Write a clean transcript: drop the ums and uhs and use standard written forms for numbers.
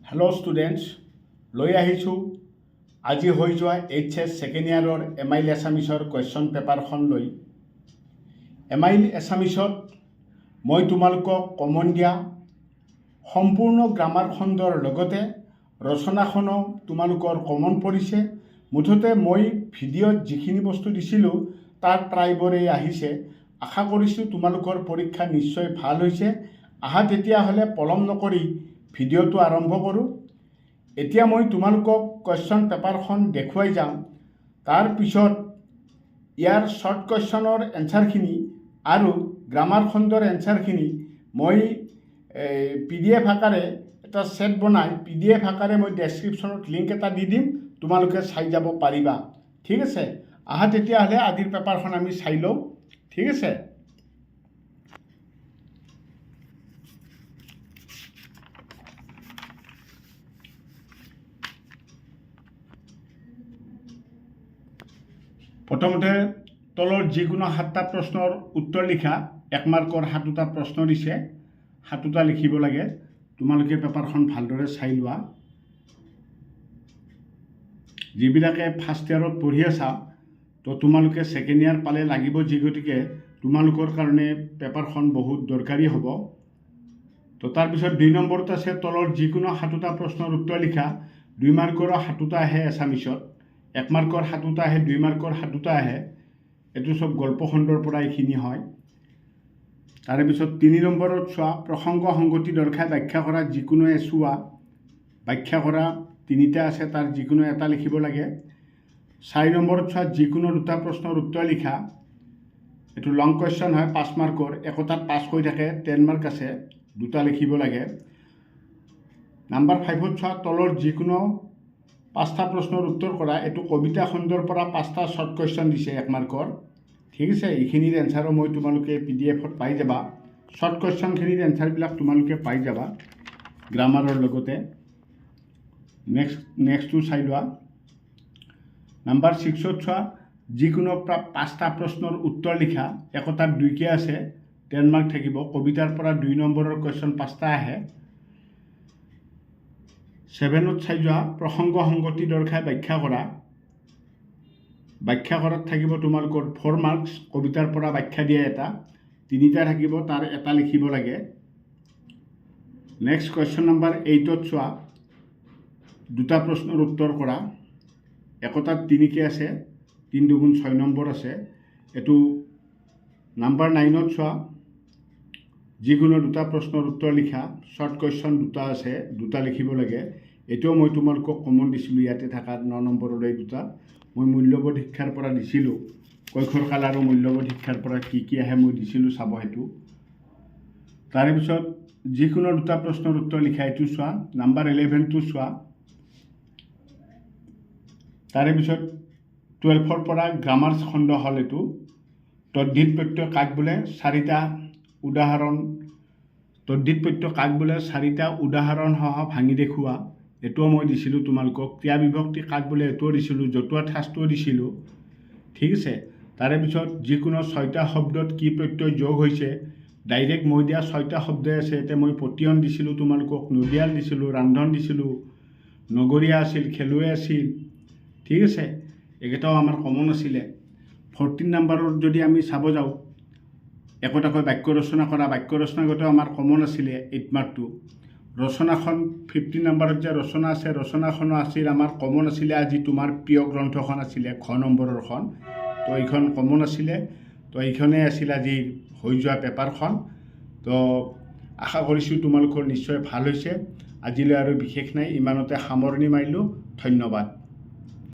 Hello' students, লৈ আহিছোঁ আজি হৈ যোৱা HS ছেকেণ্ড ইয়াৰৰ এমাইল এছামিছৰ কুৱেশ্যন পেপাৰখন লৈ। এমাইল এছামিছত মই তোমালোকক কমন দিয়া সম্পূৰ্ণ গ্ৰামাৰ খণ্ডৰ লগতে ৰচনাখনো তোমালোকৰ কমন পৰিছে। মুঠতে মই ভিডিঅ'ত যিখিনি বস্তু দিছিলোঁ তাৰ প্ৰায়বোৰেই আহিছে। আশা কৰিছোঁ তোমালোকৰ পৰীক্ষা নিশ্চয় ভাল হৈছে। আহা তেতিয়াহ'লে পলম নকৰি ভিডিঅ'টো আৰম্ভ কৰোঁ। এতিয়া মই তোমালোকক কুৱেশ্যন পেপাৰখন দেখুৱাই যাম। তাৰপিছত ইয়াৰ শ্বৰ্ট কুৱেশ্যনৰ এনচাৰখিনি আৰু গ্ৰামাৰ খণ্ডৰ এনচাৰখিনি মই PDF আকাৰে এটা ছেট বনাই PDF আকাৰে মই ডেছক্ৰিপশ্যনত লিংক এটা দি দিম, তোমালোকে চাই যাব পাৰিবা। ঠিক আছে, আহা তেতিয়াহ'লে আজিৰ পেপাৰখন আমি চাই লওঁ। ঠিক আছে, প্ৰথমতে তলৰ যিকোনো 7টা প্ৰশ্নৰ উত্তৰ লিখা। 1 মাৰ্কৰ 7টা প্ৰশ্ন দিছে, 7টা লিখিব লাগে। তোমালোকে পেপাৰখন ভালদৰে চাই লোৱা। যিবিলাকে ফাৰ্ষ্ট ইয়াৰত পঢ়ি আছা, তো তোমালোকে ছেকেণ্ড ইয়াৰ পালে লাগিব, যি গতিকে তোমালোকৰ কাৰণে পেপাৰখন বহুত দৰকাৰী হ'ব। তো তাৰপিছত 2 নম্বৰত আছে তলৰ যিকোনো 7টা প্ৰশ্নৰ উত্তৰ লিখা। 2 মাৰ্কৰ 7টা আহে এছামিছত, 1 মাৰ্কৰ 7টা আহে, 2 মাৰ্কৰ 7টা আহে। এইটো চব গল্প খণ্ডৰ পৰা এইখিনি হয়। তাৰে পিছত 3 নম্বৰত চোৱা প্ৰসংগ সংগতি দৰ্শাই ব্যাখ্যা কৰা যিকোনো এচোৱা। ব্যাখ্যা কৰা 3টা আছে, তাৰ যিকোনো এটা লিখিব লাগে। 4 নম্বৰত চোৱা যিকোনো 2টা প্ৰশ্নৰ উত্তৰ লিখা। এইটো লং কুৱেশ্যন হয়, 5 মাৰ্কৰ। একোটাত 5 হৈ থাকে, 10 মাৰ্ক আছে, 2টা লিখিব লাগে। নাম্বাৰ 5ত চোৱা তলৰ যিকোনো 5টা প্ৰশ্নৰ উত্তৰ কৰা। এইটো কবিতা খণ্ডৰ পৰা 5টা শ্বৰ্ট কুৱেশ্যন দিছে 1 মাৰ্কৰ। ঠিক আছে, এইখিনিৰ এনচাৰো মই তোমালোকে PDFত পাই যাবা। শ্বৰ্ট কুৱেশ্যনখিনিৰ এনচাৰবিলাক তোমালোকে পাই যাবা গ্ৰামাৰৰ লগতে। নেক্সটটো চাই লোৱা। নাম্বাৰ 6ত চোৱা যিকোনো 5টা প্ৰশ্নৰ উত্তৰ লিখা। একোটাত 2কে আছে, 10 মাৰ্ক থাকিব। কবিতাৰ পৰা 2 নম্বৰৰ কুৱেশ্যন 5টা আহে। 7ত চাই যোৱা প্ৰসংগ সংগতি দৰ্শাই ব্যাখ্যা কৰা। ব্যাখ্যা কৰাত থাকিব তোমালোকৰ 4 মাৰ্কছ। কবিতাৰ পৰা ব্যাখ্যা দিয়া এটা, 3টা থাকিব, তাৰ এটা লিখিব লাগে। নেক্সট কুৱেশ্যন নাম্বাৰ 8ত চোৱা 2টা প্ৰশ্নৰ উত্তৰ কৰা। একোটাত 3কে আছে, 3 2 গুণ 6 নম্বৰ আছে। এইটো নাম্বাৰ 9ত চোৱা যিকোনো 2টা প্ৰশ্নৰ উত্তৰ লিখা। শ্বৰ্ট কুৱেশ্যন 2টা আছে, 2টা লিখিব লাগে। এইটোও মই তোমালোকক কমন দিছিলোঁ, ইয়াতে থকা 9 নম্বৰলৈ 2টা মই মূল্যবোধ শিক্ষাৰ পৰা দিছিলোঁ। কৈশোৰ কাল আৰু মূল্যবোধ শিক্ষাৰ পৰা কি কি আহে মই দিছিলোঁ, চাব সেইটো। তাৰে পিছত যিকোনো 2টা প্ৰশ্নৰ উত্তৰ লিখা, এইটো চোৱা। নাম্বাৰ 11টো চোৱা। তাৰে পিছত 12ৰ পৰা গ্ৰামাৰ খণ্ড হ'ল এইটো। তদ্ধিত প্ৰত্যয় কাক বোলে 4টা উদাহৰণ। তদ্ধিত প্ৰত্যয় কাক বোলে 4টা উদাহৰণ সহ ভাঙি দেখুওৱা। এইটোও মই দিছিলোঁ তোমালোকক। ক্ৰিয়া বিভক্তি কাক বোলে এইটোও দিছিলোঁ, জতুৱা ঠাঁচটোও দিছিলোঁ। ঠিক আছে, তাৰে পিছত যিকোনো 6টা শব্দত কি প্ৰত্যয় যোগ হৈছে। ডাইৰেক্ট মই দিয়া 6টা শব্দই আছে, এতিয়া মই পতিয়ন দিছিলোঁ তোমালোকক, নদিয়াল দিছিলোঁ, ৰান্ধন দিছিলোঁ, নগৰীয়া আছিল, খেলুৱৈ আছিল। ঠিক আছে, এইকেইটাও আমাৰ কমন আছিলে। 14 নম্বৰত যদি আমি চাব যাওঁ, একোটাকৈ বাক্য ৰচনা কৰা। বাক্য ৰচনাগত আমাৰ কমন আছিলে 8 মাৰ্কটো। ৰচনাখন 15 নম্বৰত যে ৰচনা আছে, ৰচনাখনো আছিল আমাৰ কমন আছিলে। আজি তোমাৰ প্ৰিয় গ্ৰন্থখন আছিলে খ নম্বৰৰখন, তো এইখন কমন আছিলে। তো এইখনেই আছিল আজি হৈ যোৱা পেপাৰখন। তো আশা কৰিছোঁ তোমালোকৰ নিশ্চয় ভাল হৈছে। আজিলৈ আৰু বিশেষ নাই, ইমানতে সামৰণি মাৰিলোঁ। ধন্যবাদ।